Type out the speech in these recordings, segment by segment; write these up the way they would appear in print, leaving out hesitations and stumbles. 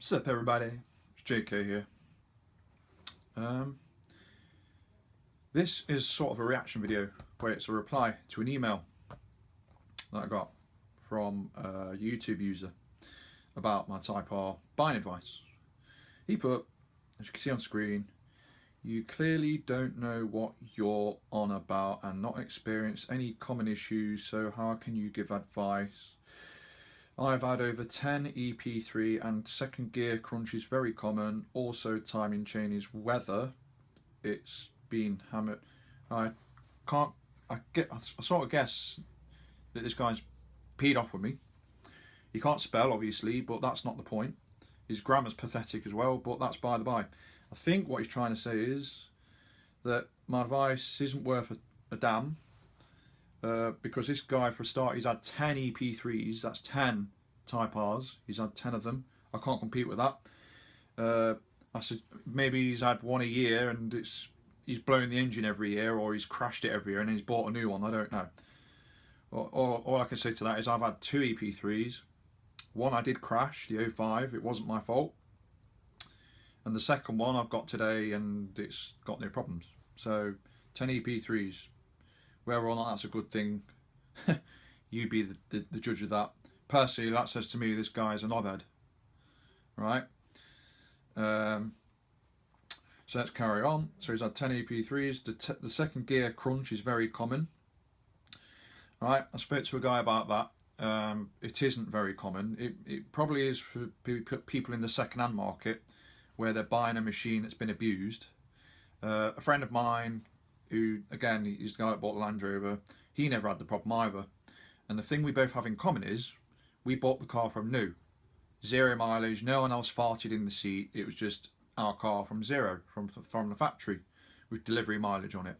What's up, everybody? It's JK here. This is sort of a reaction video where it's a reply to an email that I got from a YouTube user about my Type R buying advice. He put, as you can see on screen, you clearly don't know what you're on about and not experience any common issues, so how can you give advice? I've had over 10 EP3 and second gear crunch is very common. Also timing chain is weather. It's been hammered. I sort of guess that this guy's peed off with me. He can't spell obviously, but that's not the point. His grammar's pathetic as well, but that's by the by. I think what he's trying to say is that my advice isn't worth a damn. Because this guy, for a start, he's had 10 EP3s, that's 10 Type Rs, he's had 10 of them. I can't compete with that. I said maybe he's had one a year and he's blown the engine every year, or he's crashed it every year and he's bought a new one, I don't know. All I can say to that is I've had 2 EP3s. One I did crash, the 05, it wasn't my fault. And the second one I've got today and it's got no problems. So 10 EP3s. Whether or not that's a good thing, you be the judge of that. Personally, that says to me this guy is a knobhead, right? So let's carry on. So he's had 10 EP3s. The second gear crunch is very common, right? I spoke to a guy about that. It isn't very common. It probably is for people in the second-hand market where they're buying a machine that's been abused. A friend of mine, who, again, he's the guy that bought the Land Rover, he never had the problem either. And the thing we both have in common is we bought the car from new. 0 mileage, no one else farted in the seat, it was just our car from zero, from the factory, with delivery mileage on it.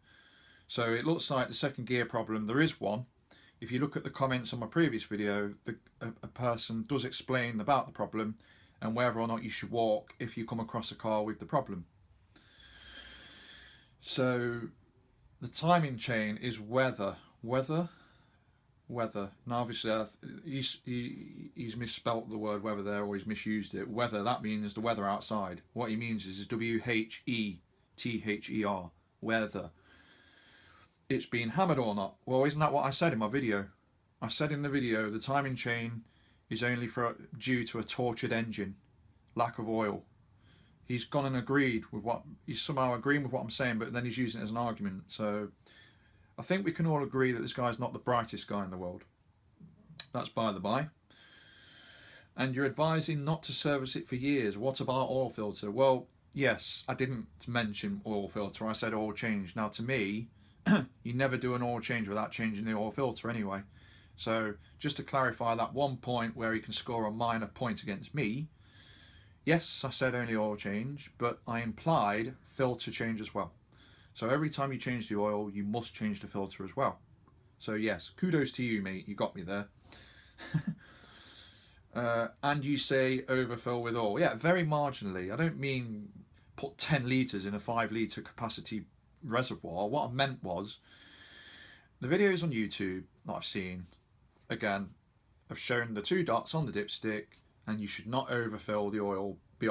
So it looks like the second gear problem, there is one. If you look at the comments on my previous video, a person does explain about the problem and whether or not you should walk if you come across a car with the problem. So the timing chain is weather. Now obviously he's misspelt the word weather there, or he's misused it. Weather, that means the weather outside. What he means is W-H-E-T-H-E-R, weather. It's been hammered or not. Well, isn't that what I said in my video? I said in the video the timing chain is only due to a tortured engine, lack of oil. He's gone and agreed with he's somehow agreeing with what I'm saying, but then he's using it as an argument. So I think we can all agree that this guy's not the brightest guy in the world. That's by the by. And you're advising not to service it for years. What about oil filter? Well, yes, I didn't mention oil filter. I said oil change. Now, to me, you never do an oil change without changing the oil filter anyway. So just to clarify that one point where he can score a minor point against me, yes, I said only oil change, but I implied filter change as well. So every time you change the oil, you must change the filter as well. So yes, kudos to you, mate. You got me there. And you say overfill with oil. Yeah, very marginally. I don't mean put 10 litres in a 5 litre capacity reservoir. What I meant was the videos on YouTube that I've seen, again, have shown the 2 dots on the dipstick, and you should not overfill the oil be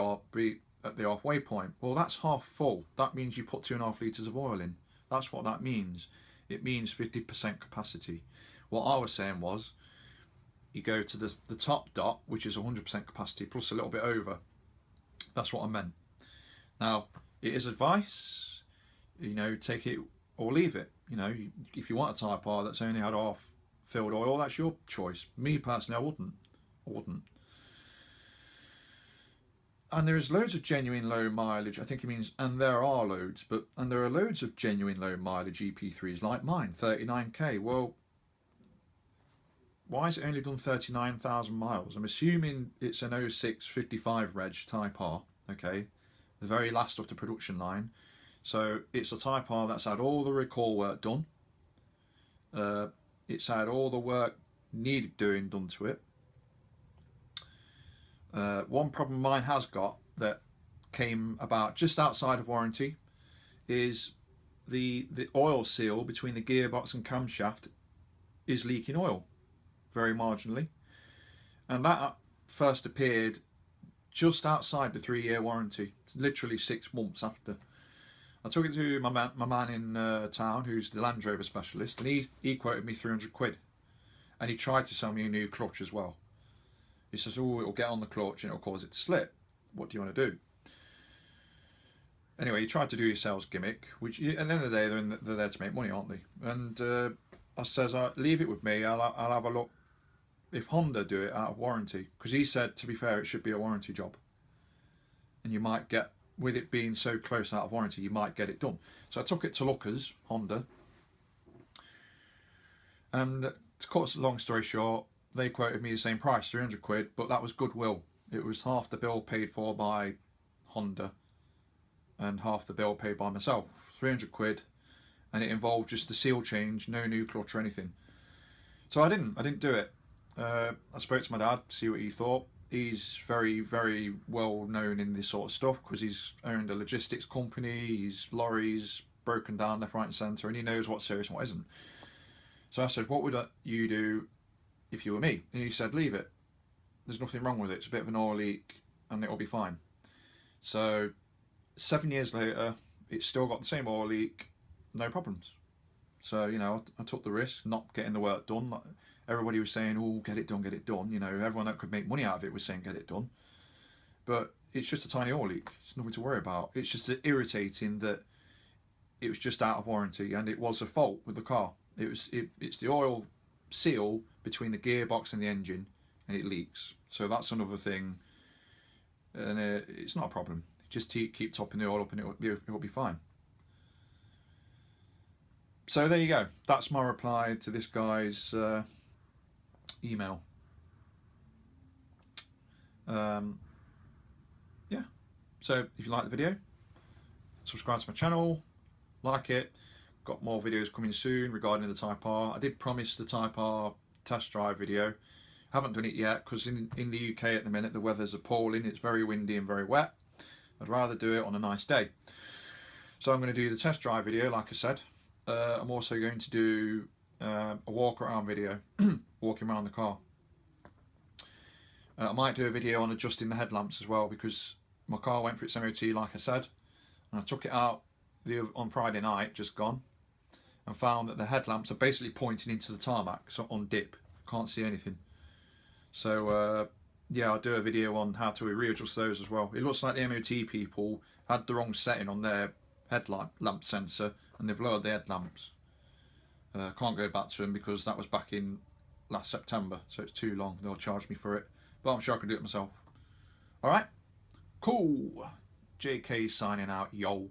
at the halfway point. Well, that's half full. That means you put 2.5 litres of oil in. That's what that means. It means 50% capacity. What I was saying was you go to the top dot, which is 100% capacity plus a little bit over. That's what I meant. Now, it is advice. You know, take it or leave it. You know, if you want a Type R that's only had half filled oil, that's your choice. Me personally, I wouldn't. And there is loads of genuine low mileage. I think it means, and there are loads, and there are loads of genuine low mileage EP3s like mine, 39k. Well, why has it only done 39,000 miles? I'm assuming it's an 06 55 reg Type R, okay, the very last of the production line. So it's a Type R that's had all the recall work done. It's had all the work needed doing done to it. One problem mine has got that came about just outside of warranty is the oil seal between the gearbox and camshaft is leaking oil very marginally, and that first appeared just outside the 3-year warranty, literally 6 months after. I took it to my man in town, who's the Land Rover specialist, and he quoted me 300 quid. And he tried to sell me a new clutch as well. He says, oh, it'll get on the clutch and it'll cause it to slip. What do you want to do? Anyway, he tried to do his sales gimmick, which at the end of the day, they're there to make money, aren't they? And I says, leave it with me, I'll have a look if Honda do it out of warranty. Because he said, to be fair, it should be a warranty job. And you might get, with it being so close out of warranty, you might get it done. So I took it to Lookers, Honda. And to cut a long story short, they quoted me the same price, 300 quid, but that was goodwill. It was half the bill paid for by Honda and half the bill paid by myself, 300 quid, and it involved just the seal change, no new clutch or anything. So I didn't do it. I spoke to my dad, see what he thought. He's very, very well known in this sort of stuff because he's owned a logistics company, he's lorries broken down left, right and centre, and he knows what's serious and what isn't. So I said, what would you do if you were me? And he said, leave it. There's nothing wrong with it. It's a bit of an oil leak and it'll be fine. So 7 years later, it's still got the same oil leak, no problems. So, you know, I took the risk, not getting the work done. Everybody was saying, oh, get it done, get it done. You know, everyone that could make money out of it was saying, get it done. But it's just a tiny oil leak. It's nothing to worry about. It's just irritating that it was just out of warranty and it was a fault with the car. It's the oil seal between the gearbox and the engine, and it leaks. So that's another thing, and it's not a problem. Just keep topping the oil up, and it'll be fine. So there you go. That's my reply to this guy's email. Yeah. So if you like the video, subscribe to my channel, like it. Got more videos coming soon regarding the Type R. I did promise the Type R test drive video. Haven't done it yet because in the UK at the minute the weather's appalling. It's very windy and very wet. I'd rather do it on a nice day. So I'm going to do the test drive video, like I said. I'm also going to do a walk around video, walking around the car. I might do a video on adjusting the headlamps as well because my car went for its MOT, like I said, and I took it out on Friday night, just gone, and found that the headlamps are basically pointing into the tarmac, so on dip, can't see anything. So yeah, I'll do a video on how to readjust those as well. It looks like the MOT people had the wrong setting on their headlamp sensor and they've lowered the headlamps. Can't go back to them because that was back in last September, so it's too long. They'll charge me for it, but I'm sure I can do it myself. Alright, cool. JK signing out, yo.